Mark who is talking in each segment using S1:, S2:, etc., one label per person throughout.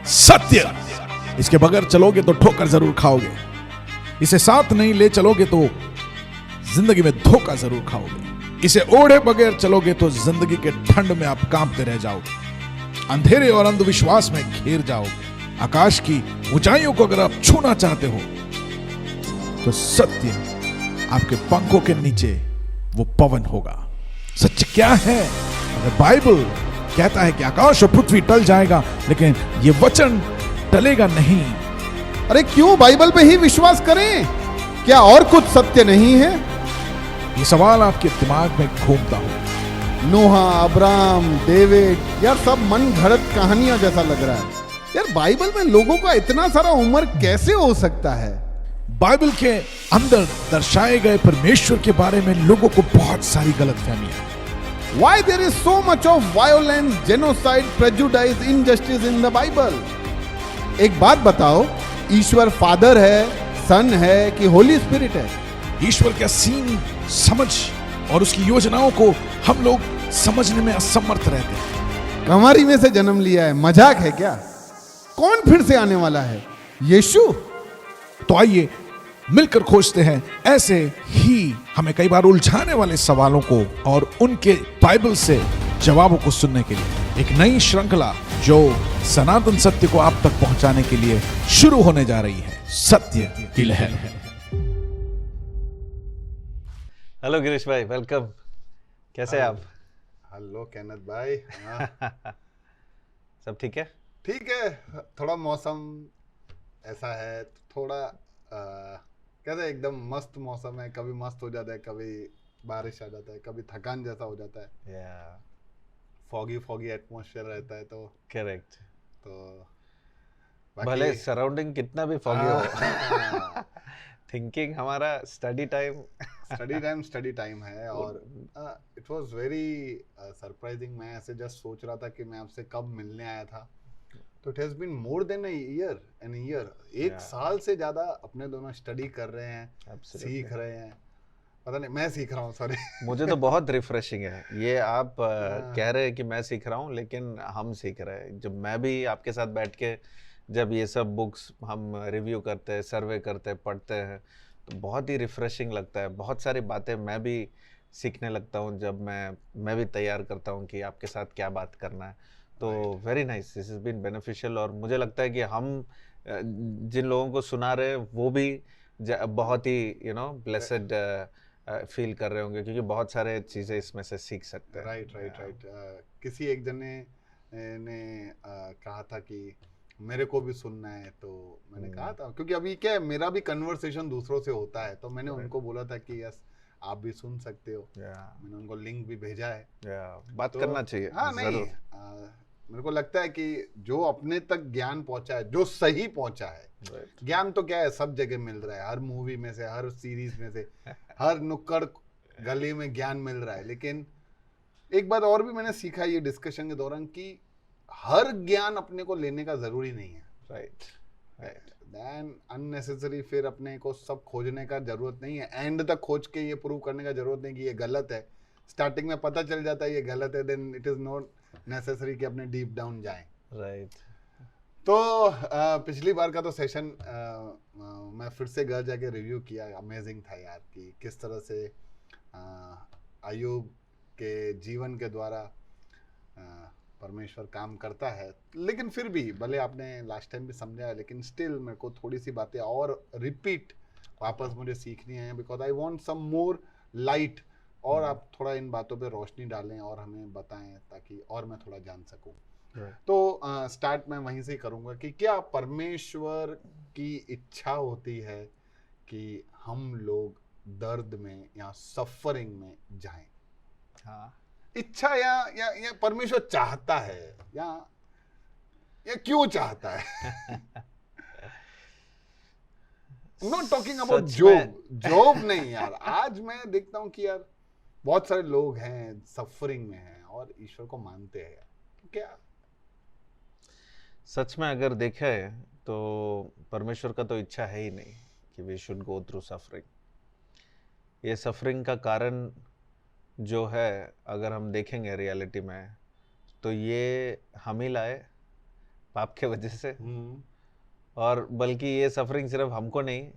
S1: सत्य। इसके बगैर चलोगे तो ठोकर जरूर खाओगे, इसे साथ नहीं ले चलोगे तो जिंदगी में धोखा जरूर खाओगे, इसे ओढ़े बगैर चलोगे तो जिंदगी के ठंड में आप कांपते रह जाओगे, अंधेरे और अंधविश्वास में घिर जाओगे। आकाश की ऊंचाइयों को अगर आप छूना चाहते हो तो सत्य आपके पंखों के नीचे वो पवन होगा। सच क्या है? अगर बाइबल कहता है कि आकाश और पृथ्वी टल जाएगा लेकिन ये वचन टलेगा नहीं।
S2: अरे क्यों बाइबल पे ही विश्वास करें? क्या और कुछ सत्य नहीं है?
S1: ये सवाल आपके दिमाग में घूमता हो।
S2: नोहा, अब्राहम, डेविड, यार सब मन घड़त कहानियां जैसा लग रहा है। यार बाइबल में लोगों का इतना सारा उम्र कैसे हो सकता है?
S1: बाइबल के अंदर दर्शाए गए परमेश्वर के बारे में लोगों को बहुत सारी गलतफहमियां हैं।
S2: Why there is so much of violence, genocide, prejudice, injustice in the Bible? एक बात बताओ, ईश्वर फादर है, सन है कि होली स्पिरिट है?
S1: ईश्वर का सीन समझ और उसकी योजनाओं को हम लोग समझने में असमर्थ रहते हैं।
S2: कमारी में से जन्म लिया है, मजाक है क्या? कौन फिर से आने वाला है? यीशु?
S1: तो आइए मिलकर खोजते हैं ऐसे ही हमें कई बार उलझाने वाले सवालों को और उनके बाइबल से जवाबों को सुनने के लिए एक नई श्रृंखला जो सनातन सत्य को आप तक पहुंचाने के लिए शुरू होने जा रही है, सत्य की लहर।
S3: हेलो गिरीश भाई, वेलकम। कैसे हैं आप?
S2: हेलो केनथ भाई।
S3: सब ठीक है?
S2: ठीक है, थोड़ा मौसम ऐसा है, थोड़ा कहते एकदम मस्त मौसम है। कभी मस्त हो जाता है, कभी बारिश आ जाता है, कभी थकान जैसा हो जाता है, फॉगी फॉगी एटमॉस्फेयर रहता है। तो
S3: करेक्ट।
S2: तो
S3: भले सराउंडिंग कितना भी फॉगी हो, थिंकिंग हमारा स्टडी टाइम है। और इट वाज वेरी सरप्राइजिंग। मैं ऐसे जस्ट सोच रहा था कि मैं आपसे कब मिलने आया था, तो it has been more than an year. एक साल से ज्यादा अपने दोनों स्टडी कर रहे हैं, सीख रहे हैं। पता नहीं, मैं सीख रहा हूँ, सॉरी। मुझे तो बहुत रिफ्रेशिंग है ये। आप कह रहे हैं कि मैं सीख रहा हूँ, लेकिन हम सीख रहे हैं। जब मैं भी आपके साथ बैठ के जब ये सब बुक्स हम रिव्यू करते हैं, सर्वे करते हैं, पढ़ते हैं, तो बहुत ही रिफ्रेशिंग लगता है। बहुत सारी बातें मैं भी सीखने लगता हूँ जब मैं भी तैयार करता हूँ कि आपके साथ क्या बात करना है। तो very nice, this is been beneficial. और मुझे लगता है कि हम जिन लोगों को सुना रहे हैं वो भी बहुत ही ब्लेसेड फील कर रहे होंगे, क्योंकि बहुत सारे चीज़ें इसमें से सीख सकते हैं।
S2: राइट। किसी एक जने ने कहा था कि मेरे को भी सुनना है, तो मैंने कहा था, क्योंकि अभी क्या है, मेरा भी कन्वर्सेशन दूसरों से होता है, तो मैंने उनको बोला था कि यस आप भी सुन सकते हो। मैंने उनको लिंक भी भेजा है।
S3: बात तो करना चाहिए।
S2: हाँ, नहीं, मेरे को लगता है कि जो अपने तक ज्ञान पहुंचा है, जो सही पहुंचा है, ज्ञान तो क्या है, सब जगह मिल रहा है, हर मूवी में से, हर सीरीज में से, हर नुक्कड़ गली में ज्ञान मिल रहा है। लेकिन एक बात और भी मैंने सीखा ये डिस्कशन के दौरान कि हर ज्ञान अपने को लेने का जरूरी नहीं है। राइट। देन अननेसेसरी फिर अपने को सब खोजने का जरूरत नहीं है, एंड तक खोज के ये प्रूव करने का जरूरत नहीं कि ये गलत है। स्टार्टिंग में पता चल जाता है ये गलत है, then it is not necessary कि अपने डीप डाउन जाएं।
S3: राइट।
S2: तो पिछली बार का तो सेशन मैं फिर से घर जाके रिव्यू किया। अमेजिंग था यार कि किस तरह से अय्यूब के जीवन के द्वारा परमेश्वर काम करता है। लेकिन फिर भी भले आपने लास्ट टाइम भी समझाया, लेकिन स्टिल मेरे को थोड़ी सी बातें और रिपीट वापस मुझे सीखनी है, because I want some more light. और आप थोड़ा इन बातों पे रोशनी डालें और हमें बताएं ताकि और मैं थोड़ा जान सकूं। तो स्टार्ट मैं वहीं से ही करूंगा कि क्या परमेश्वर की इच्छा होती है कि हम लोग दर्द में या सफरिंग में जाएं?
S3: हाँ,
S2: इच्छा या परमेश्वर चाहता है या क्यों चाहता है? नॉट टॉकिंग अबाउट जॉब नहीं यार। आज मैं देखता हूं कि यार बहुत सारे लोग हैं सफरिंग में हैं और ईश्वर को मानते हैं। तो क्या
S3: सच में अगर देखा है तो परमेश्वर का तो इच्छा है ही नहीं कि we should go through suffering. ये सफरिंग का कारण जो है, अगर हम देखेंगे रियलिटी में, तो ये हम ही लाए, पाप के वजह से। और बल्कि ये सफरिंग सिर्फ हमको नहीं,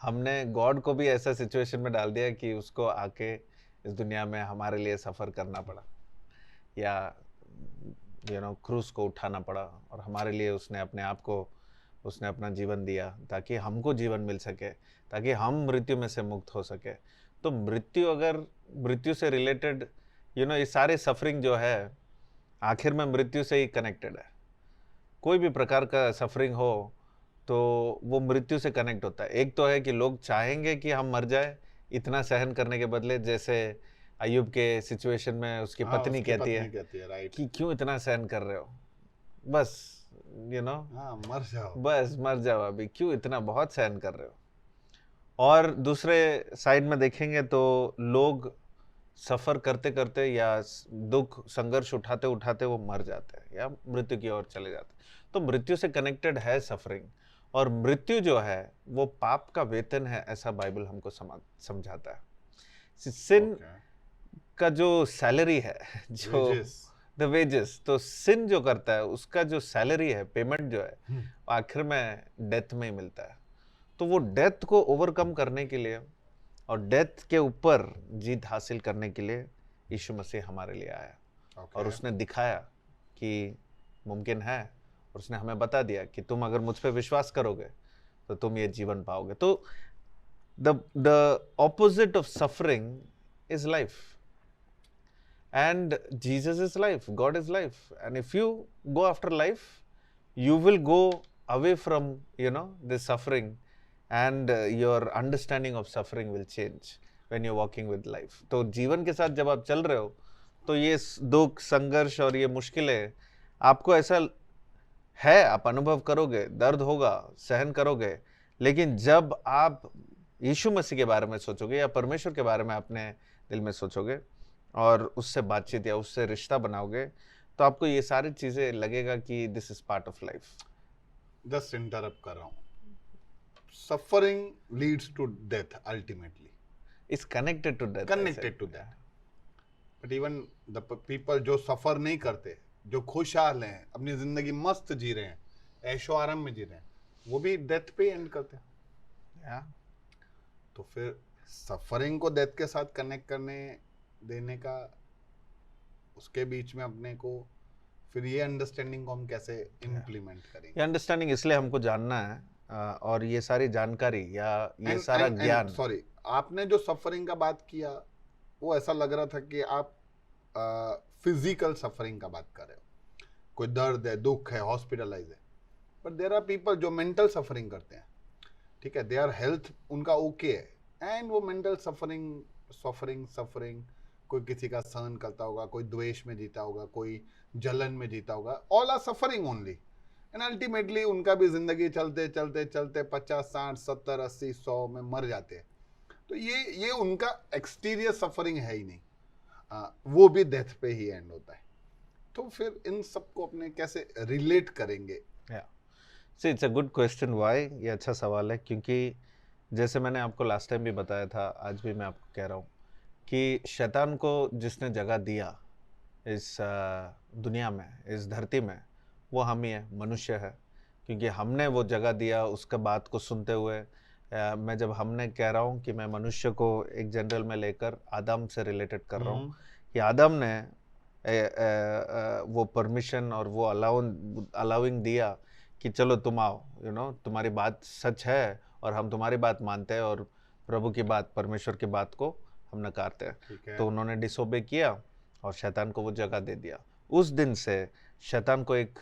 S3: हमने गॉड को भी ऐसा सिचुएशन में डाल दिया कि उसको आके इस दुनिया में हमारे लिए सफ़र करना पड़ा, या क्रूस को उठाना पड़ा, और हमारे लिए उसने अपने आप को, उसने अपना जीवन दिया ताकि हमको जीवन मिल सके, ताकि हम मृत्यु में से मुक्त हो सके। तो मृत्यु से रिलेटेड ये सारे सफरिंग जो है आखिर में मृत्यु से ही कनेक्टेड है। कोई भी प्रकार का सफरिंग हो तो वो मृत्यु से कनेक्ट होता है। एक तो है कि लोग चाहेंगे कि हम मर जाए इतना सहन करने के बदले, जैसे अय्यूब के सिचुएशन में उसकी पत्नी कहती है
S2: राइट,
S3: कि क्यों इतना सहन कर रहे हो, बस
S2: मर जाओ,
S3: बस मर जाओ अभी, क्यों इतना बहुत सहन कर रहे हो। और दूसरे साइड में देखेंगे तो लोग सफ़र करते करते या दुख संघर्ष उठाते उठाते वो मर जाते हैं या मृत्यु की ओर चले जाते हैं। तो मृत्यु से कनेक्टेड है सफरिंग, और मृत्यु जो है वो पाप का वेतन है, ऐसा बाइबल हमको समझाता है। सिन का जो सैलरी है, जो द वेजेस, तो सिन जो करता है उसका जो सैलरी है, पेमेंट जो है, आखिर में डेथ में ही मिलता है। तो वो डेथ को ओवरकम करने के लिए और डेथ के ऊपर जीत हासिल करने के लिए यीशु मसीह हमारे लिए आया। और उसने दिखाया कि मुमकिन है, और उसने हमें बता दिया कि तुम अगर मुझ पे विश्वास करोगे तो तुम ये जीवन पाओगे। तो the opposite of suffering is life, and Jesus is life, God is life, and if you go after life you will go away from this suffering, and your understanding of suffering will change when you're walking with life. तो जीवन के साथ जब आप चल रहे हो तो ये दुख, संघर्ष और ये मुश्किलें आपको ऐसा है, आप अनुभव करोगे, दर्द होगा, सहन करोगे, लेकिन जब आप यीशु मसीह के बारे में सोचोगे या परमेश्वर के बारे में अपने दिल में सोचोगे और उससे बातचीत या उससे रिश्ता बनाओगे, तो आपको ये सारी चीजें लगेगा कि this is part of life.
S2: Just interrupt कर रहा हूँ, suffering leads to death ultimately,
S3: is connected to death,
S2: but even the people जो सफर नहीं करते, जो खुशहाल हैं, अपनी जिंदगी मस्त जी रहे हैं, ऐशो आराम में जी रहे हैं, वो भी डेथ पे एंड करते हैं। तो फिर सफरिंग को डेथ के साथ कनेक्ट करने देने का, उसके बीच में अपने को फिर ये अंडरस्टैंडिंग को हम कैसे इम्प्लीमेंट करेंगे?
S3: ये अंडरस्टैंडिंग इसलिए हमको जानना है, और ये सारी जानकारी या ये सारा ज्ञान।
S2: सॉरी, आपने जो सफरिंग का बात किया वो ऐसा लग रहा था कि आप फिजिकल सफरिंग का बात कर रहे हो, कोई दर्द है, दुख है, हॉस्पिटलाइज है, बट देयर आर पीपल जो मेंटल सफरिंग करते हैं, ठीक है, देयर हेल्थ उनका ओके है, एंड वो मेंटल सफरिंग कोई किसी का सहन करता होगा, कोई द्वेष में जीता होगा, कोई जलन में जीता होगा, all are suffering only, and ultimately उनका भी जिंदगी चलते चलते चलते 50, 60, 70, 80, 100 में मर जाते हैं। तो ये उनका एक्सटीरियर सफरिंग है ही नहीं, वो भी डेथ पे ही एंड होता है। तो फिर इन सबको अपने कैसे रिलेट करेंगे?
S3: It's a good question, why. ये अच्छा सवाल है, क्योंकि जैसे मैंने आपको लास्ट टाइम भी बताया था, आज भी मैं आपको कह रहा हूँ कि शैतान को जिसने जगह दिया इस दुनिया में, इस धरती में, वो हम ही है, मनुष्य है। क्योंकि हमने वो जगह दिया, उसका बात को सुनते हुए, मैं जब हमने कह रहा हूँ कि मैं मनुष्य को एक जनरल में लेकर आदम से रिलेटेड कर रहा हूँ कि आदम ने वो परमिशन और वो अलाउइंग दिया कि चलो तुम आओ, तुम्हारी बात सच है और हम तुम्हारी बात मानते हैं, और प्रभु की बात, परमेश्वर की बात को हम नकारते हैं। तो उन्होंने डिसोबे किया और शैतान को वो जगह दे दिया। उस दिन से शैतान को एक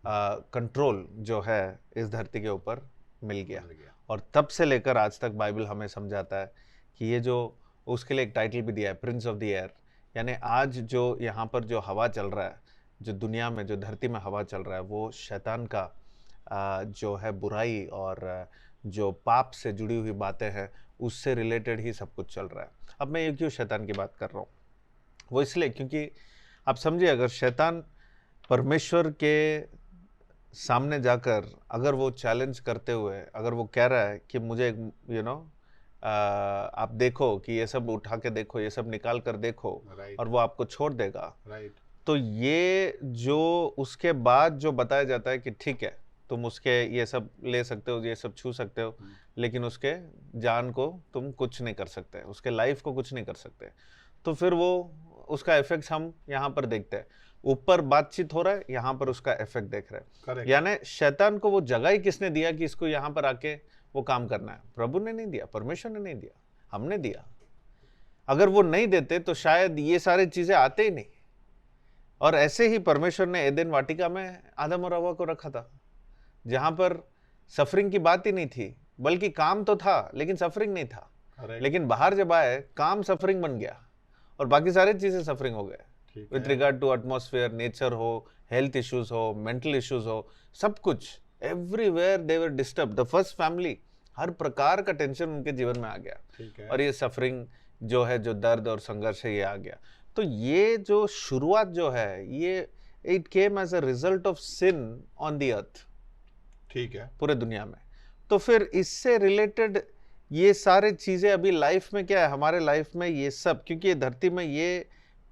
S3: कंट्रोल जो है इस धरती के ऊपर मिल गया, और तब से लेकर आज तक बाइबल हमें समझाता है कि ये जो, उसके लिए एक टाइटल भी दिया है, प्रिंस ऑफ द एयर, यानी आज जो यहाँ पर जो हवा चल रहा है, जो दुनिया में, जो धरती में हवा चल रहा है, वो शैतान का जो है बुराई और जो पाप से जुड़ी हुई बातें हैं, उससे रिलेटेड ही सब कुछ चल रहा है। अब मैं ये क्यों शैतान की बात कर रहा हूँ, वो इसलिए क्योंकि आप समझिए, अगर शैतान परमेश्वर के सामने जाकर अगर वो चैलेंज करते हुए अगर वो कह रहा है कि मुझे आप देखो कि ये सब उठा के देखो, ये सब निकाल कर देखो, और वो आपको छोड़ देगा, तो ये जो उसके बाद जो बताया जाता है कि ठीक है तुम उसके ये सब ले सकते हो, ये सब छू सकते हो, लेकिन उसके जान को तुम कुछ नहीं कर सकते, उसके लाइफ को कुछ नहीं कर सकते। तो फिर वो उसका इफेक्ट हम यहाँ पर देखते हैं। ऊपर बातचीत हो रहा है, यहाँ पर उसका इफेक्ट देख रहे हैं।
S2: Correct.
S3: यानी शैतान को वो जगह ही किसने दिया कि इसको यहाँ पर आके वो काम करना है? प्रभु ने नहीं दिया, परमेश्वर ने नहीं दिया, हमने दिया। अगर वो नहीं देते तो शायद ये सारी चीजें आते ही नहीं। और ऐसे ही परमेश्वर ने एदेन वाटिका में आदम और हवा को रखा था, जहां पर सफरिंग की बात ही नहीं थी, बल्कि काम तो था लेकिन सफरिंग नहीं था।
S2: Correct.
S3: लेकिन बाहर जब आए, काम सफरिंग बन गया और बाकी सारी चीजें सफरिंग हो गए।
S2: ठीक
S3: विथ
S2: है।
S3: रिगार्ड टू एटमॉस्फेयर, नेचर हो, हेल्थ इश्यूज हो, मेंटल इश्यूज हो, सब कुछ everywhere they were disturb. The first family, हर प्रकार का टेंशन उनके जीवन में आ गया।
S2: ठीक है।
S3: और ये सफरिंग जो है, जो दर्द और संघर्ष है, ये आ गया। तो ये जो शुरुआत जो है, ये it came as a result of sin on the earth,
S2: ठीक है।
S3: पूरे दुनिया में। तो फिर इससे रिलेटेड ये सारे चीजें अभी लाइफ में क्या है, हमारे लाइफ में ये सब, क्योंकि ये धरती में ये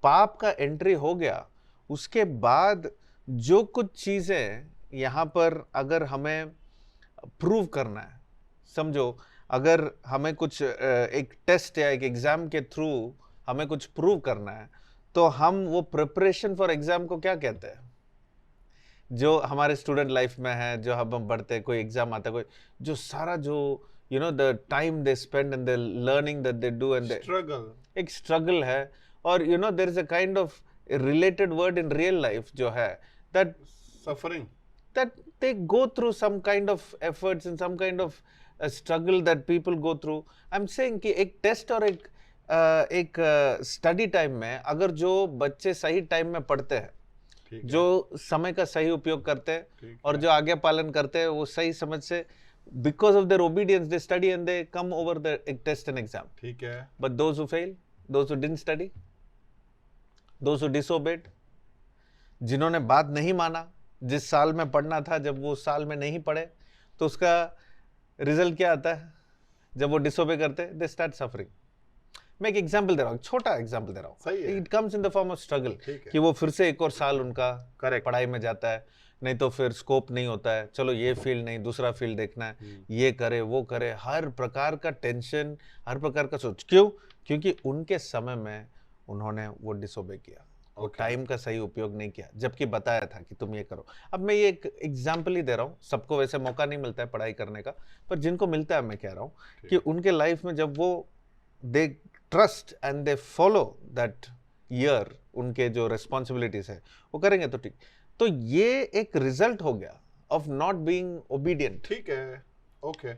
S3: पाप का एंट्री हो गया, उसके बाद जो कुछ चीजें यहाँ पर अगर हमें प्रूव करना है, समझो अगर हमें कुछ एक टेस्ट या एक एग्जाम के थ्रू हमें कुछ प्रूव करना है, तो हम वो प्रिपरेशन फॉर एग्जाम को क्या कहते हैं? जो हमारे स्टूडेंट लाइफ में है, जो हम पढ़ते हैं, कोई एग्जाम आता है, कोई जो सारा जो you know the time they spend and the learning that they do and
S2: struggle,
S3: एक स्ट्रगल है। और you know there is a kind of related word in real life जो है, that
S2: suffering,
S3: that they go through some kind of efforts and some kind of struggle that people go through. I'm saying कि एक test और एक study time में अगर जो बच्चे सही टाइम में पढ़ते हैं,
S2: ठीक है।
S3: जो समय का सही उपयोग करते हैं
S2: ठीक
S3: और जो आज्ञा पालन करते हैं, वो सही समझ से, because of their obedience they study and they come over the test and exam.
S2: ठीक है।
S3: But those who fail, those who didn't study, those who disobeyed, जिन्होंने बात नहीं माना, जिस साल में पढ़ना था जब वो साल में नहीं पढ़े, तो उसका रिजल्ट क्या आता है? जब वो डिसोबे करते, दे स्टार्ट सफरिंग। मैं एक एग्जांपल दे रहा हूँ, छोटा एग्जांपल दे रहा
S2: सही है।
S3: हूँ। It comes in the form of struggle,
S2: ठीक है।
S3: कि वो फिर से एक और साल उनका
S2: Correct.
S3: पढ़ाई में जाता है, नहीं तो फिर स्कोप नहीं होता है, चलो ये फील्ड नहीं, दूसरा फील्ड देखना है, ये करे वो करे, हर प्रकार का टेंशन, हर प्रकार का सोच। क्यों? क्योंकि उनके समय में उन्होंने वो डिसोबे किया, वो टाइम का सही उपयोग नहीं किया, जबकि बताया था कि तुम ये करो। अब मैं ये एक एग्जाम्पल ही दे रहा हूँ, सबको वैसे मौका नहीं मिलता है पढ़ाई करने का, पर जिनको मिलता है, मैं कह रहा हूँ कि उनके लाइफ में जब वो they trust and they follow that year, उनके जो रिस्पॉन्सिबिलिटीज है वो करेंगे तो ठीक। तो ये एक रिजल्ट हो गया ऑफ नॉट बीइंग ओबीडियंट।
S2: ठीक है, ओके।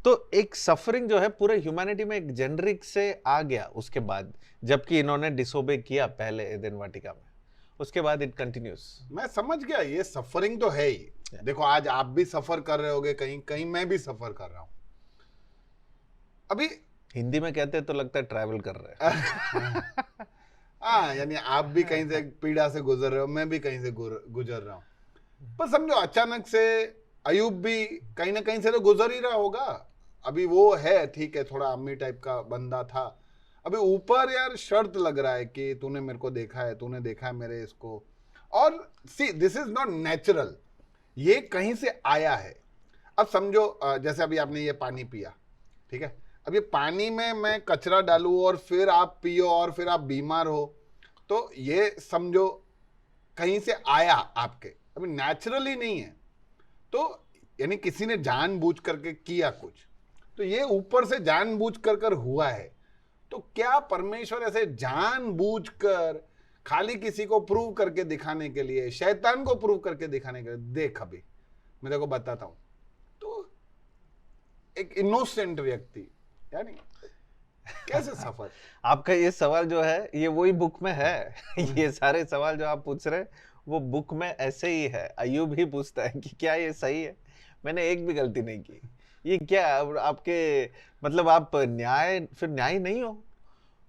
S3: तो एक सफरिंग जो है पूरे ह्यूमैनिटी में एक जेनरिक से आ गया उसके बाद, जबकि इन्होंने डिसोबे किया पहले एदेन वाटिका में, उसके बाद इट कंटिन्यूस।
S2: मैं समझ गया, ये सफरिंग तो है ही। देखो आज आप भी सफर कर रहे होगे, कहीं कहीं मैं भी सफर कर रहा हूं। अभी
S3: हिंदी में कहते हैं तो लगता है ट्रैवल कर रहे हैं।
S2: हाँ, यानी आप भी कहीं से पीड़ा से गुजर रहे हो, मैं भी कहीं से गुजर रहा हूं। पर समझो अचानक से अयूब भी कहीं ना कहीं से तो गुजर ही रहा होगा। अभी वो है, ठीक है, थोड़ा अम्मी टाइप का बंदा था, अभी ऊपर यार शर्त लग रहा है कि तूने मेरे को देखा है, तूने देखा है मेरे इसको। और see this is not natural, ये कहीं से आया है। अब समझो जैसे अभी आपने ये पानी पिया, ठीक है, अब ये पानी में मैं कचरा डालूं और फिर आप पियो और फिर आप बीमार हो, तो ये समझो कहीं से आया आपके, अभी नेचुरली नहीं है। तो यानी किसी ने जानबूझ करके किया कुछ, तो ये ऊपर से जानबूझ कर हुआ है। तो क्या परमेश्वर ऐसे जानबूझकर खाली किसी को प्रूव करके दिखाने के लिए, शैतान को प्रूव करके दिखाने के लिए, देख अभी मैं तेरे को बताता हूं, तो एक इनोसेंट व्यक्ति यानी कैसे सफर?
S3: आपका ये सवाल जो है, ये वही बुक में है। ये सारे सवाल जो आप पूछ रहे हैं वो बुक में ऐसे ही है। अयूब ही पूछता है कि क्या ये सही है, मैंने एक भी गलती नहीं की, ये क्या आपके मतलब आप फिर न्याय नहीं हो?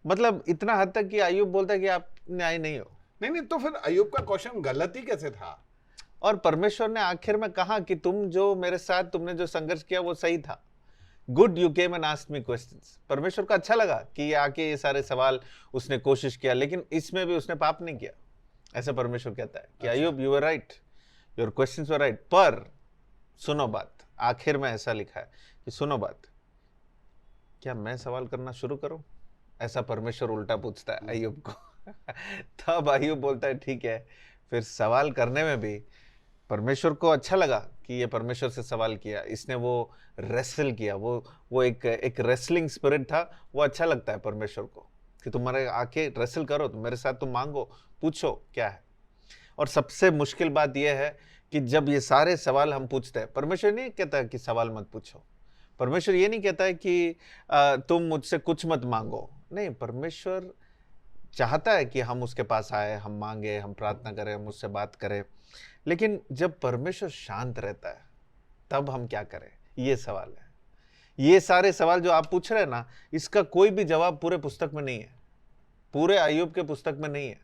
S3: मतलब इतना हद तक कि अयूब बोलता है कि आप न्याय नहीं हो।
S2: नहीं, तो फिर अयूब का क्वेश्चन गलत ही कैसे था?
S3: और परमेश्वर ने आखिर में कहा कि तुम जो मेरे साथ तुमने जो संघर्ष किया वो सही था। Good you came and asked me questions. परमेश्वर को अच्छा लगा कि आके ये सारे सवाल उसने कोशिश किया, लेकिन इसमें भी उसने पाप नहीं किया। ऐसा परमेश्वर कहता है कि अय्यूब you were right, your questions were right, पर सुनो बात, आखिर में ऐसा लिखा है कि सुनो बात, क्या मैं सवाल करना शुरू करूं? ऐसा परमेश्वर उल्टा पूछता है अय्यूब को। तब अय्यूब बोलता है ठीक है। फिर सवाल करने में भी परमेश्वर को अच्छा लगा कि ये परमेश्वर से सवाल किया, इसने वो रेसल किया, वो एक रेसलिंग स्पिरिट था, वो अच्छा लगता है परमेश्वर को कि तुम्हारे आके रेसल करो, मेरे साथ तुम मांगो, पूछो क्या है। और सबसे मुश्किल बात यह है कि जब ये सारे सवाल हम पूछते हैं, परमेश्वर नहीं कहता कि सवाल मत पूछो, परमेश्वर ये नहीं कहता है कि तुम मुझसे कुछ मत मांगो, नहीं, परमेश्वर चाहता है कि हम उसके पास आए, हम मांगे, हम प्रार्थना करें, हम उससे बात करें। लेकिन जब परमेश्वर शांत रहता है तब हम क्या करें, ये सवाल है। ये सारे सवाल जो आप पूछ रहे हैं ना, इसका कोई भी जवाब पूरे पुस्तक में नहीं है, पूरे अय्यूब के पुस्तक में नहीं है।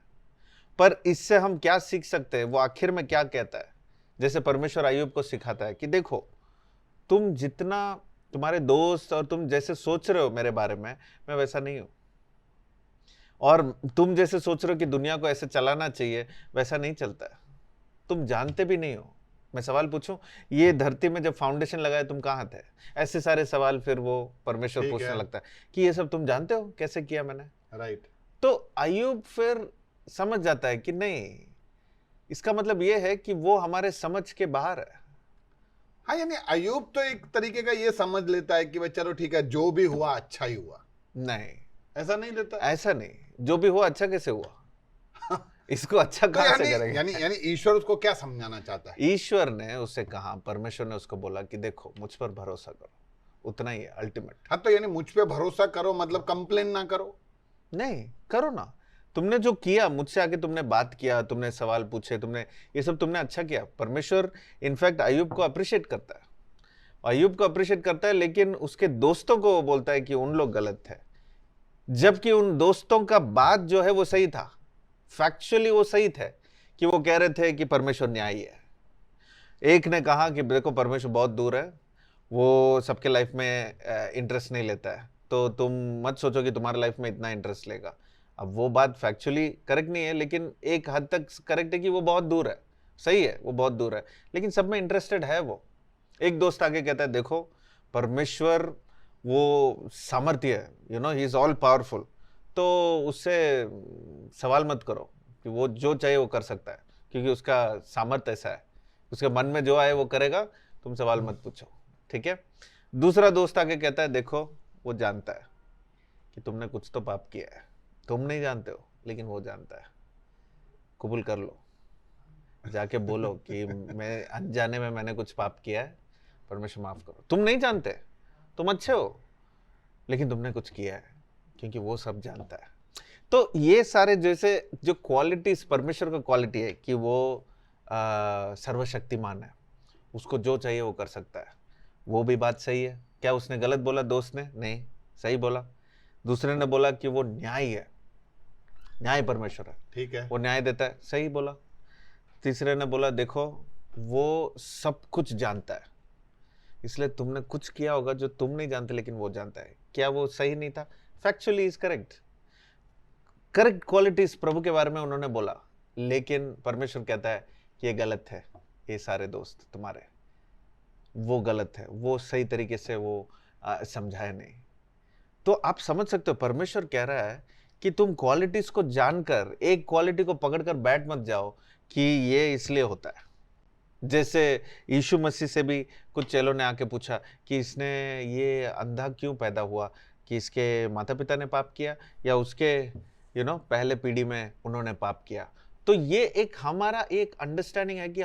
S3: पर इससे हम क्या सीख सकते हैं, वो आखिर में क्या कहता है, जैसे परमेश्वर अय्यूब को सिखाता है कि देखो, तुम जितना तुम्हारे दोस्त और तुम जैसे सोच रहे हो मेरे बारे में, मैं वैसा नहीं हूं। और तुम जैसे सोच रहे हो कि दुनिया को ऐसे चलाना चाहिए, वैसा नहीं चलता है। तुम जानते भी नहीं हो। मैं सवाल पूछूं, ये धरती में जब फाउंडेशन लगाया तुम कहाँ थे? ऐसे सारे सवाल फिर वो परमेश्वर पूछने लगता है कि ये सब तुम जानते हो कैसे किया मैंने,
S2: राइट।
S3: तो अय्यूब फिर समझ जाता है कि नहीं, इसका मतलब ये है कि वो हमारे समझ के बाहर है।
S2: हाँ, यानी अय्यूब तो एक तरीके का ये समझ लेता है कि भाई चलो ठीक है, जो भी हुआ अच्छा ही हुआ।
S3: नहीं,
S2: ऐसा नहीं लेता,
S3: ऐसा नहीं, जो भी हुआ अच्छा कैसे हुआ? इसको अच्छा कहां से करेंगे?
S2: यानी ईश्वर उसको क्या समझाना चाहता है?
S3: ईश्वर ने उसे कहा, परमेश्वर ने उसको बोला कि देखो, मुझ पर भरोसा करो, उतना ही है अल्टीमेट।
S2: हाँ, तो यानी मुझ पे भरोसा करो मतलब कंप्लेन ना करो?
S3: नहीं, करो ना। तुमने जो किया, मुझसे आके तुमने बात किया, तुमने सवाल पूछे, तुमने ये सब तुमने अच्छा किया। परमेश्वर इनफैक्ट अय्यूब को अप्रिशिएट करता है, अय्यूब को अप्रिशिएट करता है, लेकिन उसके दोस्तों को बोलता है कि उन लोग गलत थे, जबकि उन दोस्तों का बात जो है वो सही था, फैक्चुअली वो सही थे कि वो कह रहे थे कि परमेश्वर न्यायी है। एक ने कहा कि देखो, परमेश्वर बहुत दूर है, वो सबके लाइफ में इंटरेस्ट नहीं लेता है, तो तुम मत सोचो कि तुम्हारे लाइफ में इतना इंटरेस्ट लेगा। अब वो बात फैक्चुअली करेक्ट नहीं है, लेकिन एक हद तक करेक्ट है कि वो बहुत दूर है, सही है, वो बहुत दूर है, लेकिन सब में इंटरेस्टेड है वो। एक दोस्त आगे कहता है देखो, परमेश्वर वो सामर्थ्य है, you know, he is all powerful, तो उससे सवाल मत करो कि वो जो चाहिए वो कर सकता है, क्योंकि उसका सामर्थ्य ऐसा है, उसके मन में जो आए वो करेगा, तुम सवाल मत पूछो, ठीक है। दूसरा दोस्त आके कहता है देखो, वो जानता है कि तुमने कुछ तो पाप किया है, तुम नहीं जानते हो लेकिन वो जानता है, कबूल कर लो, जाके बोलो कि मैं अनजाने में मैंने कुछ पाप किया है, परमेश्वर माफ करो। तुम नहीं जानते, तुम अच्छे हो, लेकिन तुमने कुछ किया है, क्योंकि वो सब जानता है। तो ये सारे जैसे जो क्वालिटीज परमेश्वर का क्वालिटी है कि वो सर्वशक्तिमान है, उसको जो चाहिए वो कर सकता है, वो भी बात सही है। क्या उसने गलत बोला दोस्त ने? नहीं, सही बोला। दूसरे ने बोला कि वो न्याय है, न्याय परमेश्वर है,
S2: ठीक है,
S3: वो न्याय देता है, सही बोला। तीसरे ने बोला देखो, वो सब कुछ जानता है, इसलिए तुमने कुछ किया होगा जो तुम नहीं जानते लेकिन वो जानता है। क्या वो सही नहीं था? Factually is correct, correct qualities प्रभु के बारे में उन्होंने बोला, लेकिन परमेश्वर कहता है कि ये गलत है, ये सारे दोस्त तुम्हारे, वो गलत है, वो सही तरीके से वो समझाए नहीं। तो आप समझ सकते हो, परमेश्वर कह रहा है कि तुम क्वालिटीज को जानकर एक क्वालिटी को पकड़कर बैठ मत जाओ कि ये इसलिए होता है। जैसे यीशु मसीह से भी कुछ चेलों ने आके पूछा कि इसने ये अंधा क्यों पैदा हुआ, कि इसके माता पिता ने पाप किया या उसके पहले पीढ़ी में उन्होंने पाप किया। तो ये एक हमारा एक अंडरस्टैंडिंग है कि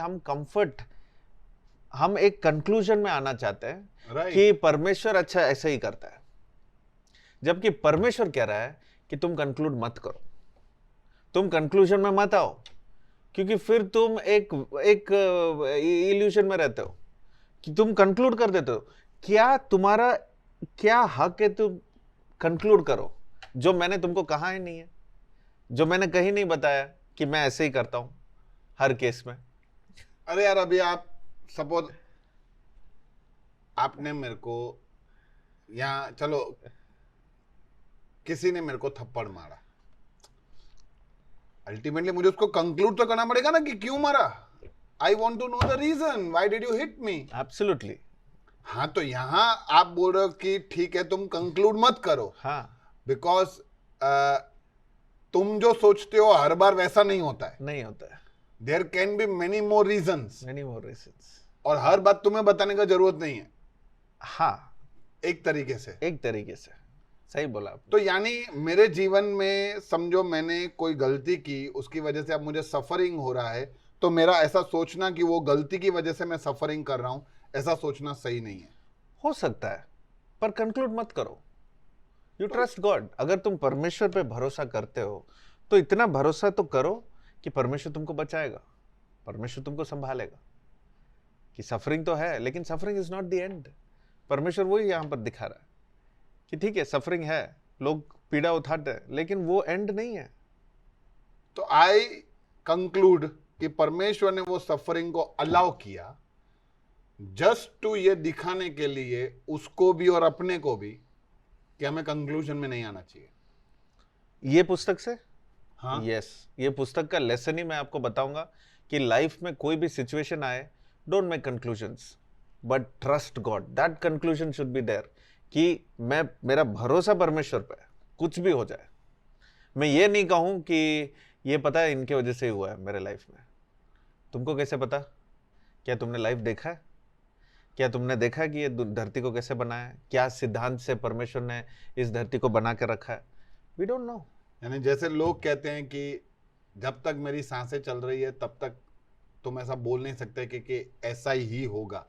S3: हम एक कंक्लूजन में आना चाहते हैं कि परमेश्वर अच्छा ऐसा ही करता है, जबकि परमेश्वर कह रहा है कि तुम कंक्लूड मत करो, तुम कंक्लूजन में मत आओ, क्योंकि फिर तुम एक इल्यूशन में रहते हो कि तुम कंक्लूड कर देते हो। तुम्हारा क्या हक है तुम कंक्लूड करो जो मैंने तुमको कहा ही नहीं है, जो मैंने कहीं नहीं बताया कि मैं ऐसे ही करता हूं हर केस में।
S2: अरे यार, अभी आप सपोज आपने मेरे को, या चलो किसी ने मेरे को थप्पड़ मारा, अल्टीमेटली मुझे उसको कंक्लूड तो करना पड़ेगा ना कि क्यों मारा. I want to know the reason why did you hit me.
S3: Absolutely.
S2: हाँ, तो यहाँ आप बोल रहे हो कि ठीक है तुम कंक्लूड मत करो.
S3: हाँ.
S2: बिकॉज तुम जो सोचते हो हर बार वैसा नहीं होता है.
S3: नहीं होता है.
S2: There can be many more reasons.
S3: Many more reasons.
S2: और हर बात तुम्हें बताने का जरूरत नहीं है.
S3: हाँ.
S2: एक तरीके से.
S3: एक तरीके से. सही बोला आपने.
S2: तो यानी मेरे जीवन में समझो मैंने कोई गलती की, उसकी वजह से अब मुझे सफरिंग हो रहा है, तो मेरा ऐसा सोचना कि वो गलती की वजह से मैं सफरिंग कर रहा हूं, ऐसा सोचना सही नहीं है.
S3: हो सकता है, पर कंक्लूड मत करो. You trust God. अगर तुम परमेश्वर पे भरोसा करते हो तो इतना भरोसा तो करो कि परमेश्वर तुमको बचाएगा, परमेश्वर तुमको संभालेगा. कि सफरिंग तो है, लेकिन suffering is not the end. परमेश्वर वही यहां पर दिखा रहा है कि ठीक है सफरिंग है, लोग पीड़ा उठाते हैं, लेकिन वो एंड नहीं है.
S2: तो आई कंक्लूड कि परमेश्वर ने वो सफरिंग को अलाउ किया जस्ट टू ये दिखाने के लिए उसको भी और अपने को भी कि हमें कंक्लूजन में नहीं आना चाहिए.
S3: ये पुस्तक से.
S2: हाँ.
S3: यस, ये पुस्तक का लेसन ही मैं आपको बताऊंगा कि लाइफ में कोई भी सिचुएशन आए, don't make conclusions but trust God. That conclusion should be there कि मेरा भरोसा परमेश्वर पे है, कुछ भी हो जाए. मैं ये नहीं कहूं कि ये पता है इनके वजह से ही हुआ है मेरे लाइफ में. तुमको कैसे पता? क्या तुमने लाइफ देखा है? क्या तुमने देखा है कि ये धरती को कैसे बनाया है? क्या सिद्धांत से परमेश्वर ने इस धरती को बना के रखा है? We don't know.
S2: यानी जैसे लोग कहते हैं कि जब तक मेरी सांसें चल रही है तब तक तुम ऐसा बोल नहीं सकते कि ऐसा ही होगा.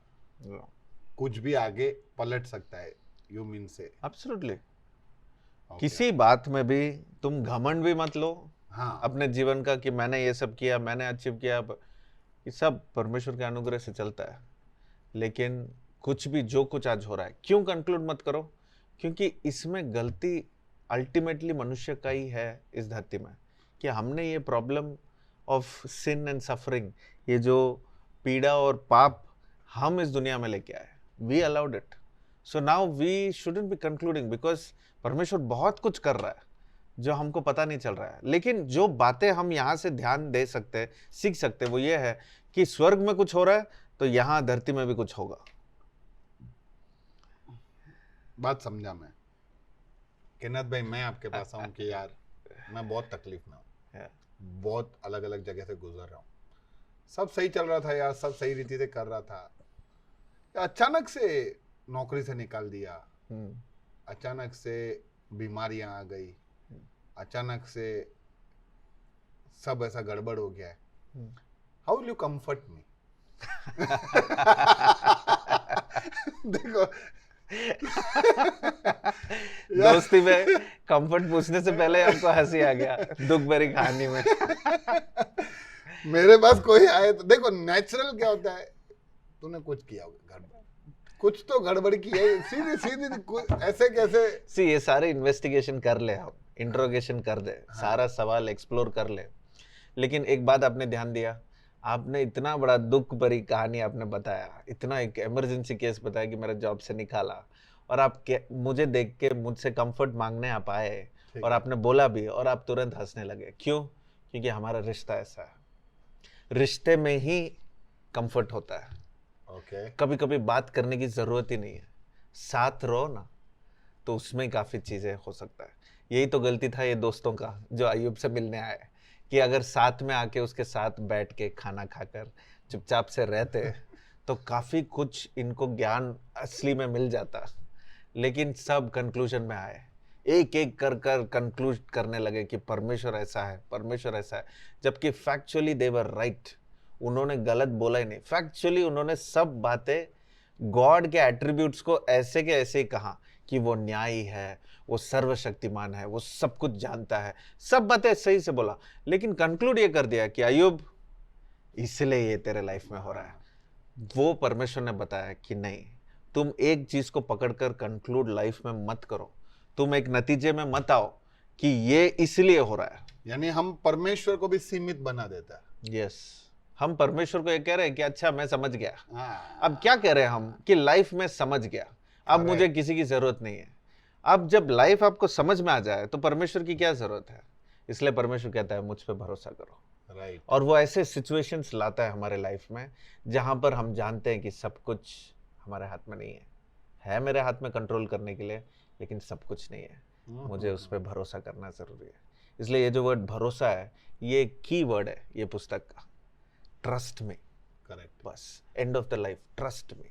S2: कुछ भी आगे पलट सकता है. यू मीन से
S3: एब्सोल्युटली. किसी बात में भी तुम घमंड भी मत लो.
S2: हाँ.
S3: अपने जीवन का कि मैंने ये सब किया, मैंने अचीव किया. ये सब परमेश्वर के अनुग्रह से चलता है. लेकिन कुछ भी जो कुछ आज हो रहा है, क्यों कंक्लूड मत करो? क्योंकि इसमें गलती अल्टीमेटली मनुष्य का ही है इस धरती में. कि हमने ये problem of sin and suffering, ये जो पीड़ा और पाप हम इस दुनिया में लेके आए, we allowed it. So now we shouldn't be concluding because परमेश्वर बहुत कुछ कर रहा है जो हमको पता नहीं चल रहा है. लेकिन जो बातें हम यहाँ से ध्यान दे सकते हैं, सीख सकते हैं, वो ये है कि स्वर्ग में कुछ हो रहा है तो यहाँ धरती में भी कुछ होगा.
S2: बात समझा मैं. केनत भाई, मैं आपके पास आऊं कि यार मैं बहुत तकलीफ में हूँ, बहुत अलग अलग जगह से गुजर रहा हूँ. सब सही चल रहा था यार, सब सही रीति से कर रहा था. अचानक से नौकरी से निकाल दिया, अचानक से बीमारियां आ गई, अचानक से सब ऐसा गड़बड़ हो गया है. हाउ विल यू कंफर्ट मी? देखो
S3: दोस्ती में कंफर्ट पूछने से पहले आपको हंसी आ गया दुख भरी कहानी में.
S2: मेरे पास कोई आए तो देखो नेचुरल क्या होता है, तूने कुछ किया होगा गड़बड़, कुछ तो गड़बड़ की है. सीधी सीधी ऐसे कैसे?
S3: सी, ये सारे इन्वेस्टिगेशन कर ले, हम इंट्रोगेशन कर दे. हाँ. सारा सवाल एक्सप्लोर कर ले. लेकिन एक बात आपने ध्यान दिया, आपने इतना बड़ा दुख भरी कहानी आपने बताया, इतना एक इमरजेंसी केस बताया कि मेरा जॉब से निकाला, और आप मुझे देख के मुझसे कंफर्ट मांगने आप आए और आपने बोला भी, और आप तुरंत हंसने लगे. क्यों? क्योंकि हमारा रिश्ता ऐसा है. रिश्ते में ही कंफर्ट होता है. कभी कभी बात करने की जरूरत ही नहीं है, साथ रहो ना तो उसमें काफी चीजें हो सकता है. यही तो गलती था ये दोस्तों का जो अय्यूब से मिलने आए, कि अगर साथ में आके उसके साथ बैठ के खाना खाकर चुपचाप से रहते तो काफी कुछ इनको ज्ञान असली में मिल जाता. लेकिन सब कंक्लूजन में आए, एक एक कर कर कंक्लूड करने लगे कि परमेश्वर ऐसा है, परमेश्वर ऐसा है, जबकि फैक्चुअली दे वर राइट. उन्होंने गलत बोला ही नहीं. फैक्चुअली उन्होंने सब बातें गॉड के एट्रीब्यूट्स को ऐसे के ऐसे ही कहा कि वो न्यायी है, वो सर्वशक्तिमान है, वो सब कुछ जानता है, सब बातें सही से बोला. लेकिन कंक्लूड ये कर दिया कि अय्यूब इसलिए ये तेरे लाइफ में हो रहा है. वो परमेश्वर ने बताया कि नहीं, तुम एक चीज को पकड़कर कंक्लूड लाइफ में मत करो, तुम एक नतीजे में मत आओ कि ये इसलिए हो रहा है.
S2: यानी हम परमेश्वर को भी सीमित बना देता है.
S3: यस, हम परमेश्वर को ये कह रहे हैं कि अच्छा मैं समझ गया. अब क्या कह रहे हैं हम कि लाइफ में समझ गया, अब मुझे किसी की जरूरत नहीं है. अब जब लाइफ आपको समझ में आ जाए तो परमेश्वर की क्या जरूरत है? इसलिए परमेश्वर कहता है मुझ पे भरोसा करो।
S2: राइट।
S3: और वो ऐसे सिचुएशंस लाता है हमारे लाइफ में जहां पर हम जानते हैं कि सब कुछ हमारे हाथ में नहीं है मेरे हाथ में कंट्रोल करने के लिए, लेकिन सब कुछ नहीं है, मुझे उस पर भरोसा करना जरूरी है। इसलिए ये जो वर्ड भरोसा है, ये की वर्ड है ये पुस्तक का, ट्रस्ट मी।
S2: करेक्ट।
S3: बस end of the life, trust me.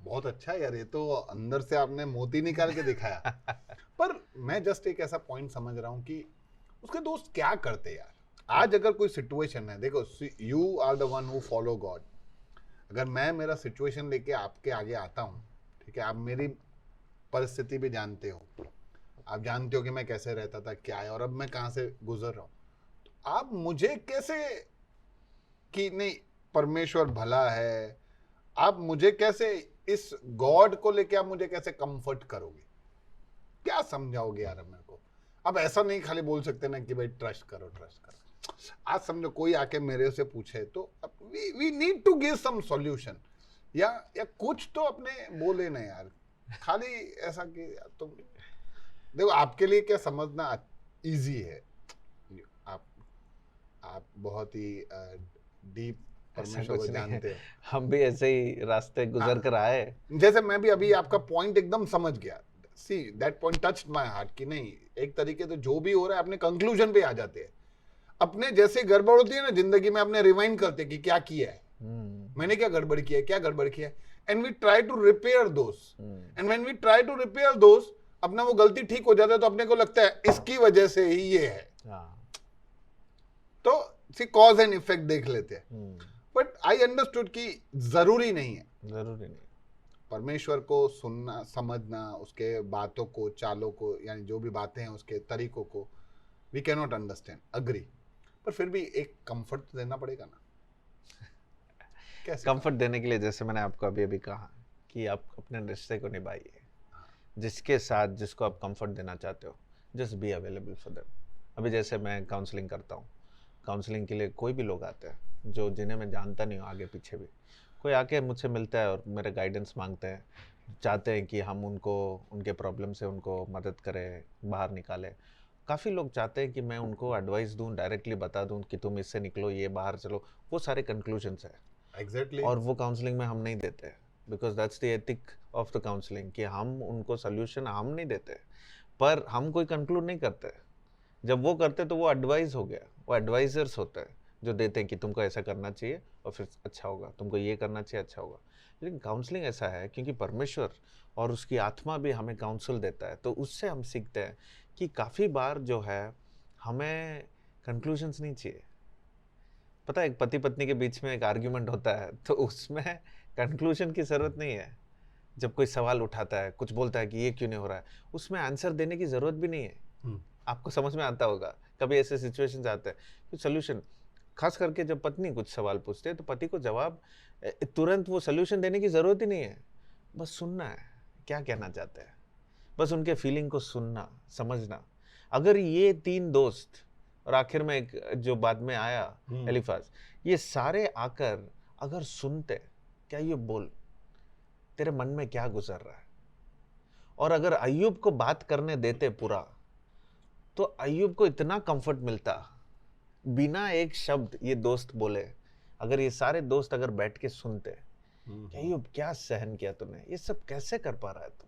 S2: बहुत अच्छा यार, ये तो अंदर से आपने मोती निकाल के दिखाया। पर मैं जस्ट एक ऐसा पॉइंट समझ रहा हूँ कि उसके दोस्त क्या करते यार। आज अगर कोई सिचुएशन है, देखो you are the one who follow God, अगर मैं मेरा सिचुएशन लेके आपके आगे आता हूँ, ठीक है, आप मेरी परिस्थिति भी जानते हो, आप जानते हो कि मैं कैसे रहता था, क्या है, और अब मैं कहाँ से गुजर रहा हूँ, तो आप मुझे कैसे कि नहीं परमेश्वर भला है, आप मुझे कैसे इस गॉड को लेके आप मुझे कैसे कंफर्ट करोगे, क्या समझाओगे यार मेरे को। अब ऐसा नहीं खाली बोल सकते ना कि भाई ट्रस्ट करो ट्रस्ट करो। आज समझो कोई आके मेरे से पूछे तो we need to give some solution, या कुछ तो अपने बोले ना यार, खाली ऐसा कि तुम देखो आपके लिए क्या समझना इजी है, आप बहुत ही डीप परमेश्वर को जानते हो।
S3: हम भी ऐसे ही रास्ते गुजर कर आए।
S2: जैसे मैं भी अभी आपका पॉइंट एकदम समझ गया, see that point touched my heart कि नहीं एक तरीके से जो भी हो रहा है अपने कंक्लूजन पे आ जाते हैं। अपने जैसे गड़बड़ होती है ना जिंदगी में, अपने रिवाइंड करते कि क्या किया है, मैंने क्या गड़बड़ किया है, क्या गड़बड़ किया है, and we try to repair those, and when we try to repair those, अपना वो गलती ठीक हो जाता है तो अपने को लगता है इसकी वजह से ही ये है, तो सी कॉज एंड इफेक्ट देख लेते हैं। बट आई अंडरस्टूड कि जरूरी नहीं है,
S3: जरूरी नहीं
S2: परमेश्वर को सुनना, समझना, उसके बातों को, चालों को, यानी जो भी बातें हैं उसके तरीकों को we can not understand, agree, पर फिर भी एक कंफर्ट तो देना पड़ेगा ना। कैसे
S3: कंफर्ट देने के लिए जैसे मैंने आपको अभी अभी कहा कि आप अपने रिश्ते को निभाइए, जिसके साथ जिसको आप कंफर्ट देना चाहते हो, just be available for them. अभी जैसे मैं काउंसलिंग करता हूँ, काउंसलिंग के लिए कोई भी लोग आते हैं जो जिन्हें मैं जानता नहीं हूँ, आगे पीछे भी कोई आके मुझसे मिलता है और मेरे गाइडेंस मांगते हैं, चाहते हैं कि हम उनको उनके प्रॉब्लम से उनको मदद करें, बाहर निकालें। काफ़ी लोग चाहते हैं कि मैं उनको एडवाइस दूं, डायरेक्टली बता दूं कि तुम इससे निकलो, ये बाहर चलो, वो सारे कंक्लूजन्स है।
S2: एग्जैक्टली।
S3: और वो काउंसलिंग में हम नहीं देते, because that's the ethic of the counselling कि हम उनको सोल्यूशन हम नहीं देते, पर हम कोई कंक्लूड नहीं करते। जब वो करते तो वो एडवाइस हो गया, वो एडवाइजर्स होते हैं जो देते हैं कि तुमको ऐसा करना चाहिए और फिर अच्छा होगा, तुमको ये करना चाहिए अच्छा होगा। लेकिन काउंसलिंग ऐसा है क्योंकि परमेश्वर और उसकी आत्मा भी हमें काउंसल देता है, तो उससे हम सीखते हैं कि काफ़ी बार जो है हमें कंक्लूजन्स नहीं चाहिए। पता है एक पति पत्नी के बीच में एक आर्ग्यूमेंट होता है तो उसमें कंक्लूजन की ज़रूरत नहीं है। जब कोई सवाल उठाता है, कुछ बोलता है कि ये क्यों नहीं हो रहा है, उसमें आंसर देने की ज़रूरत भी नहीं है। आपको समझ में आता होगा, कभी ऐसे सिचुएशंस आते हैं तो सोल्यूशन, खास करके जब पत्नी कुछ सवाल पूछते हैं तो पति को जवाब तुरंत वो सोल्यूशन देने की ज़रूरत ही नहीं है, बस सुनना है क्या कहना चाहते हैं, बस उनके फीलिंग को सुनना, समझना। अगर ये तीन दोस्त और आखिर में एक जो बाद में आया एलिफाज, ये सारे आकर अगर सुनते, क्या ये बोल तेरे मन में क्या गुजर रहा है, और अगर अय्यूब को बात करने देते पूरा, तो अय्यूब को इतना कंफर्ट मिलता, बिना एक शब्द ये दोस्त बोले, अगर ये सारे दोस्त अगर बैठ के सुनते, अय्यूब क्या सहन किया तूने, ये सब कैसे कर पा रहा है तू,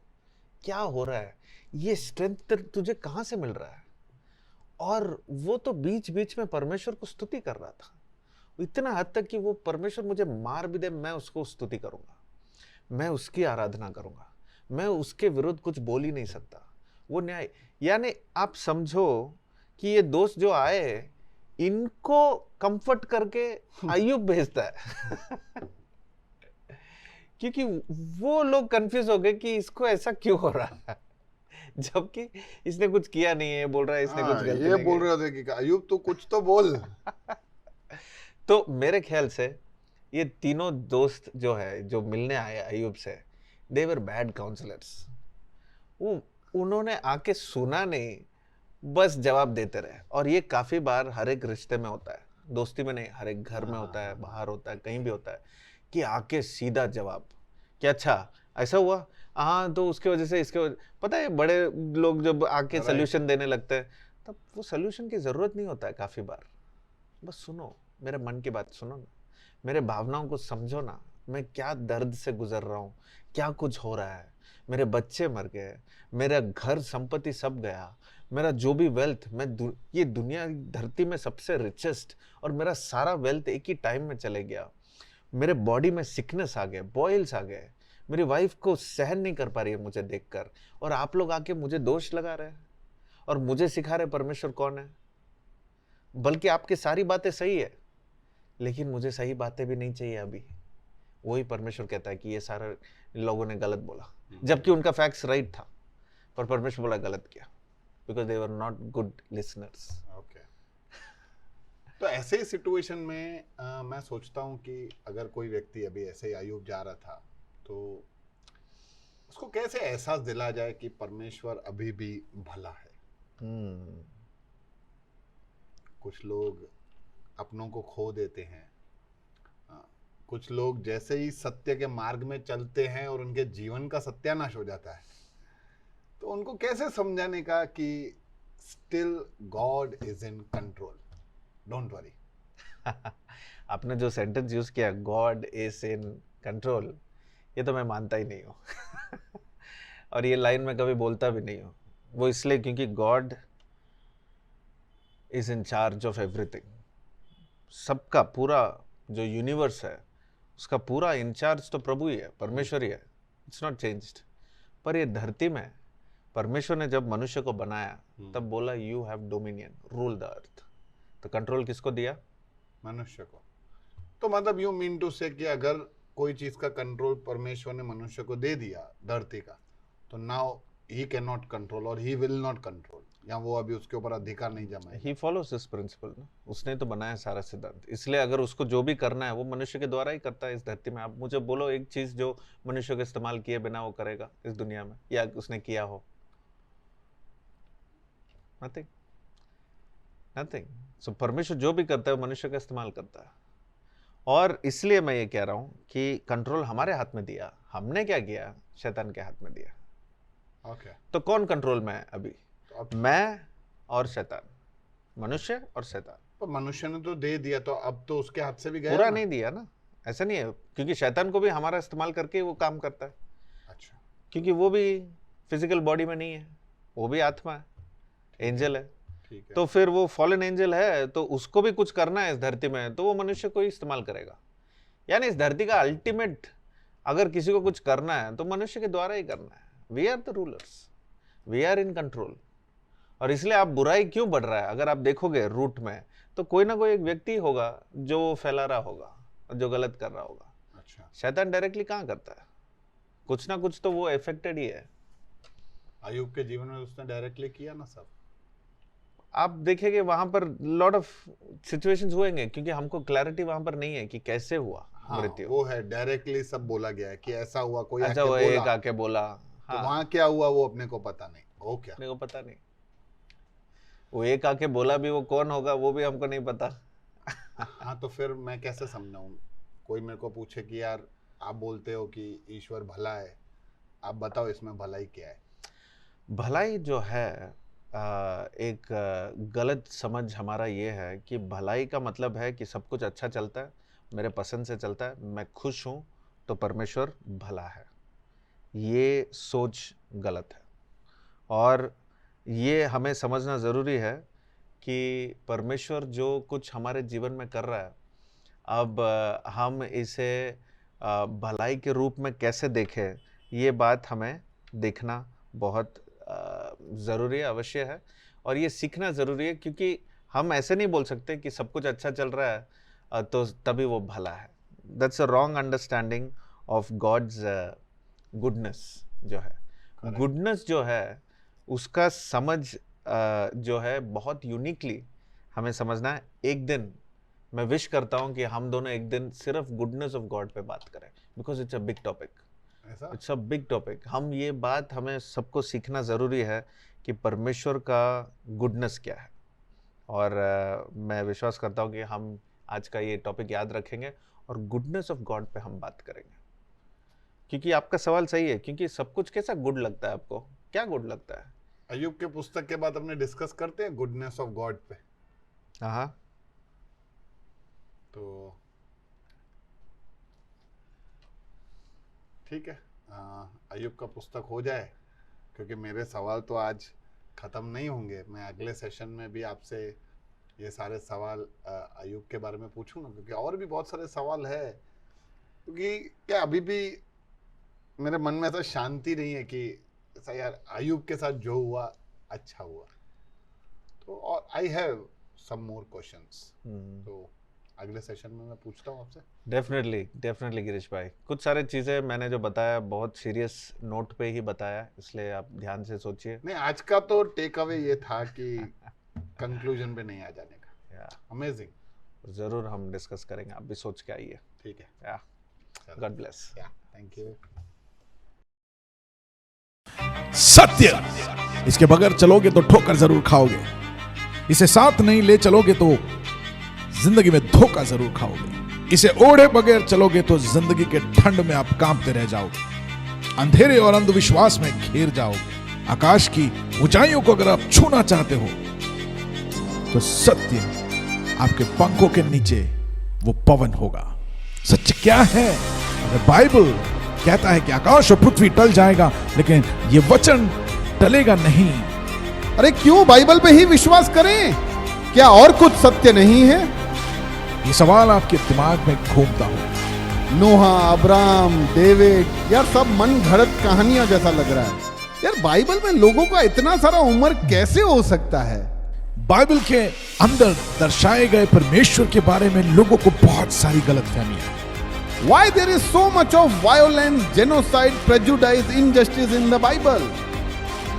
S3: क्या हो रहा है, ये स्ट्रेंथ तुझे कहाँ से मिल रहा है। और वो तो बीच बीच में परमेश्वर को स्तुति कर रहा था, इतना हद तक कि वो परमेश्वर मुझे मार भी दे, मैं उसको स्तुति करूंगा, मैं उसकी आराधना करूंगा, मैं उसके विरुद्ध कुछ बोल ही नहीं सकता। वो न्याय, यानी आप समझो कि ये दोस्त जो आए, इनको कंफर्ट करके अय्यूब भेजता है क्योंकि वो लोग कंफ्यूज हो गए कि इसको ऐसा क्यों हो रहा है, जबकि इसने कुछ किया नहीं है, बोल रहा है इसने कुछ गलती
S2: ये बोल रहे थे कि अय्यूब तू कुछ तो बोल
S3: तो मेरे ख्याल से ये तीनों दोस्त जो है, जो मिलने आए अय्यूब से, दे वर बैड काउंसलर्स। उन्होंने आके सुना नहीं, बस जवाब देते रहे। और ये काफी बार हर एक रिश्ते में होता है, दोस्ती में नहीं, हर एक घर में होता है, बाहर होता है, कहीं भी होता है कि आके सीधा जवाब कि अच्छा ऐसा हुआ, हाँ तो उसके वजह से इसके वजह, पता है बड़े लोग जब आके सोल्यूशन देने लगते हैं तब वो सोल्यूशन की ज़रूरत नहीं होता है काफ़ी बार। बस सुनो, मेरे मन की बात सुनो ना, मेरे भावनाओं को समझो ना, मैं क्या दर्द से गुजर रहा हूँ, क्या कुछ हो रहा है, मेरे बच्चे मर गए, मेरा घर संपत्ति सब गया, मेरा जो भी वेल्थ, ये दुनिया धरती में सबसे रिचेस्ट, और मेरा सारा वेल्थ एक ही टाइम में चले गया। मेरे बॉडी में सिकनेस आ गए, बॉयल्स आ गए, मेरी वाइफ को सहन नहीं कर पा रही है मुझे देखकर, और आप लोग आके मुझे दोष लगा रहे हैं और मुझे सिखा रहे परमेश्वर कौन है। बल्कि आपकी सारी बातें सही है, लेकिन मुझे सही बातें भी नहीं चाहिए अभी। वही परमेश्वर कहता है कि ये सारे लोगों ने गलत बोला, जबकि उनका फैक्ट्स राइट था, पर परमेश्वर बोला गलत किया, because they were not good listeners.
S2: Okay, तो ऐसे ही सिचुएशन में मैं सोचता हूँ कि अगर कोई व्यक्ति अभी ऐसे ही अयूब जा रहा था, तो उसको कैसे एहसास दिला जाए कि परमेश्वर अभी भी भला है। कुछ लोग अपनों को खो देते हैं, कुछ लोग जैसे ही सत्य के मार्ग में चलते हैं और उनके जीवन का सत्यानाश हो जाता है, तो उनको कैसे समझाने का कि still God is in control, don't worry.
S3: आपने जो सेंटेंस यूज किया, गॉड इज इन कंट्रोल, ये तो मैं मानता ही नहीं हूँ और ये लाइन मैं कभी बोलता भी नहीं हूँ। वो इसलिए क्योंकि God is in charge of everything. सबका पूरा जो यूनिवर्स है उसका पूरा इंचार्ज तो प्रभु ही है, परमेश्वर ही है। It's not changed. पर ये धरती में परमेश्वर ने जब मनुष्य को बनाया तब बोला you have dominion, rule the earth. तो कंट्रोल किसको दिया?
S2: मनुष्य को। तो मतलब यू मीन टू से कि अगर कोई चीज का कंट्रोल परमेश्वर ने मनुष्य को दे दिया धरती का, तो now he can not control और ही विल नॉट कंट्रोल, या वो अभी उसके ऊपर अधिकार नहीं जमा है।
S3: ही फॉलोज दिस प्रिंसिपल ना, उसने तो बनाया सारा सिद्धांत। इसलिए अगर उसको जो भी करना है वो मनुष्य के द्वारा ही करता है इस धरती में। आप मुझे बोलो एक चीज जो मनुष्य के इस्तेमाल किए बिना वो करेगा इस दुनिया में, या उसने किया हो? Nothing, nothing. सो परमेश्वर जो भी करता है वो मनुष्य का इस्तेमाल करता है। और इसलिए मैं ये कह रहा हूं कि कंट्रोल हमारे हाथ में दिया, हमने क्या किया? शैतान के हाथ में दिया।
S2: ओके,
S3: तो कौन कंट्रोल में है अभी?
S2: तो
S3: मैं और शैतान, मनुष्य और शैतान।
S2: पर मनुष्य ने तो दे दिया, तो अब तो उसके हाथ से भी गया
S3: पूरा
S2: ना?
S3: नहीं दिया ना, ऐसा नहीं है, क्योंकि शैतान को भी हमारा इस्तेमाल करके वो काम करता है।
S2: अच्छा,
S3: क्योंकि वो भी फिजिकल बॉडी में नहीं है, वो भी आत्मा है, एंजल है।
S2: ठीक है।
S3: तो फिर वो फॉलन एंजल है, तो उसको भी कुछ करना है इस धरती में, तो वो मनुष्य को ही इस्तेमाल करेगा। यानी इस धरती का अल्टीमेट अगर किसी को कुछ करना है तो मनुष्य के द्वारा ही करना है। We are the rulers, we are in control. और इसलिए आप बुराई क्यों बढ़ रहा है, अगर आप देखोगे रूट में, तो कोई ना कोई एक व्यक्ति होगा जो फैला रहा होगा, जो गलत कर रहा होगा।
S2: अच्छा,
S3: शैतान डायरेक्टली कहाँ करता है? कुछ ना कुछ तो वो अफेक्टेड ही है।
S2: अयूब के जीवन में उसने डायरेक्टली किया ना सब।
S3: आप देखेंगे वहां पर लॉट ऑफ सिचुएशंस हुएंगे, क्योंकि हमको क्लैरिटी वहां पर नहीं है कि कैसे हुआ मृत्यु।
S2: वो है डायरेक्टली सब बोला गया है कि ऐसा हुआ, कोई
S3: अच्छा,
S2: आके
S3: वो
S2: बोला,
S3: एक आके बोला,
S2: तो
S3: हाँ,
S2: वहां क्या हुआ वो अपने को पता नहीं। वो क्या,
S3: अपने को पता नहीं। वो एक आके बोला भी, वो कौन होगा वो भी हमको नहीं पता।
S2: हाँ, तो फिर मैं कैसे समझाऊं? कोई मेरे को पूछे कि यार आप बोलते हो कि ईश्वर भला है, आप बताओ इसमें भलाई क्या है?
S3: भलाई जो है, एक गलत समझ हमारा ये है कि भलाई का मतलब है कि सब कुछ अच्छा चलता है, मेरे पसंद से चलता है, मैं खुश हूँ तो परमेश्वर भला है। ये सोच गलत है। और ये हमें समझना ज़रूरी है कि परमेश्वर जो कुछ हमारे जीवन में कर रहा है, अब हम इसे भलाई के रूप में कैसे देखें, ये बात हमें देखना बहुत ज़रूरी है, अवश्य है। और ये सीखना ज़रूरी है, क्योंकि हम ऐसे नहीं बोल सकते कि सब कुछ अच्छा चल रहा है तो तभी वो भला है। That's a wrong understanding of God's goodness. जो है गुडनेस जो है उसका समझ जो है बहुत यूनिकली हमें समझना है। एक दिन मैं विश करता हूँ कि हम दोनों एक दिन सिर्फ गुडनेस ऑफ गॉड पे बात करें, because it's a big topic.
S2: ऐसा
S3: इट्स अ बिग टॉपिक। हम ये बात हमें सबको सीखना ज़रूरी है कि परमेश्वर का गुडनेस क्या है। और मैं विश्वास करता हूँ कि हम आज का ये टॉपिक याद रखेंगे और गुडनेस ऑफ गॉड पे हम बात करेंगे। क्योंकि आपका सवाल सही है, क्योंकि सब कुछ कैसा गुड लगता है आपको? क्या गुड लगता है?
S2: अय्यूब के पुस्तक के बाद अपने डिस्कस करते हैं गुडनेस ऑफ गॉड पे।
S3: हाँ
S2: तो ठीक है, अय्यूब का पुस्तक हो जाए, क्योंकि मेरे सवाल तो आज ख़त्म नहीं होंगे। मैं अगले सेशन में भी आपसे ये सारे सवाल अय्यूब के बारे में पूछूंगा, क्योंकि और भी बहुत सारे सवाल है। क्योंकि क्या अभी भी मेरे मन में ऐसा शांति नहीं है कि ऐसा यार अय्यूब के साथ जो हुआ अच्छा हुआ। तो और I have some more questions, तो अगले सेशन में मैं पूछता हूँ आपसे।
S3: डेफिनेटली गिरीश भाई, कुछ सारे चीज़ें मैंने जो बताया बहुत सीरियस नोट पे ही बताया, इसलिए आप ध्यान से सोचिए।
S2: नहीं, आज का तो टेक अवे ये था कि कंक्लूजन पे नहीं आ जाने का। अमेजिंग,
S3: जरूर हम डिस्कस करेंगे, आप भी सोच के आइए।
S2: ठीक है,
S3: या गॉड ब्लेस।
S2: Thank you.
S1: सत्य, इसके बगैर चलोगे तो ठोकर जरूर खाओगे। इसे साथ नहीं ले चलोगे तो जिंदगी में धोखा जरूर खाओगे। इसे ओढ़े बगैर चलोगे तो जिंदगी के ठंड में आप कांपते रह जाओगे, अंधेरे और अंधविश्वास में घिर जाओगे। आकाश की ऊंचाइयों को अगर आप छूना चाहते हो तो सत्य आपके पंखों के नीचे वो पवन होगा। सत्य क्या है? अगर बाइबल कहता है कि आकाश और पृथ्वी टल जाएगा लेकिन ये वचन टलेगा नहीं।
S4: अरे क्यों बाइबल पे ही विश्वास करें? क्या और कुछ सत्य नहीं है?
S1: ये सवाल आपके दिमाग में घूमता हो।
S4: नोहा, अब्राहम, डेविड, यार सब मन घड़त कहानियां जैसा लग रहा है। यार बाइबल में लोगों का इतना सारा उम्र कैसे हो सकता है?
S1: बाइबल के अंदर दर्शाए गए परमेश्वर के बारे में लोगों को बहुत सारी गलतफहमियां।
S4: Why there is so much of violence, genocide, prejudice, injustice in the Bible?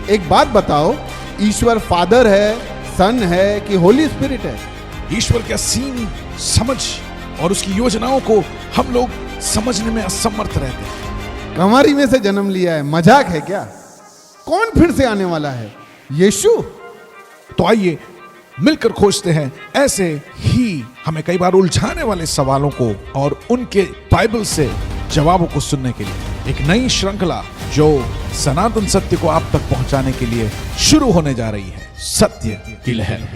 S4: एक बात बताओ, ईश्वर फादर है, सन है कि होली स्पिरिट है?
S1: ईश्वर का सीन समझ और उसकी योजनाओं को हम लोग समझने में असमर्थ रहते हैं।
S4: कमारी में से जन्म लिया है, मजाक है क्या? कौन फिर से आने वाला है? यीशु?
S1: तो आइए मिलकर खोजते हैं ऐसे ही हमें कई बार उलझाने वाले सवालों को और उनके बाइबल से जवाबों को सुनने के लिए एक नई श्रृंखला जो सनातन सत्य को आप तक पहुंचाने के लिए शुरू होने जा रही है, सत्य की लहर।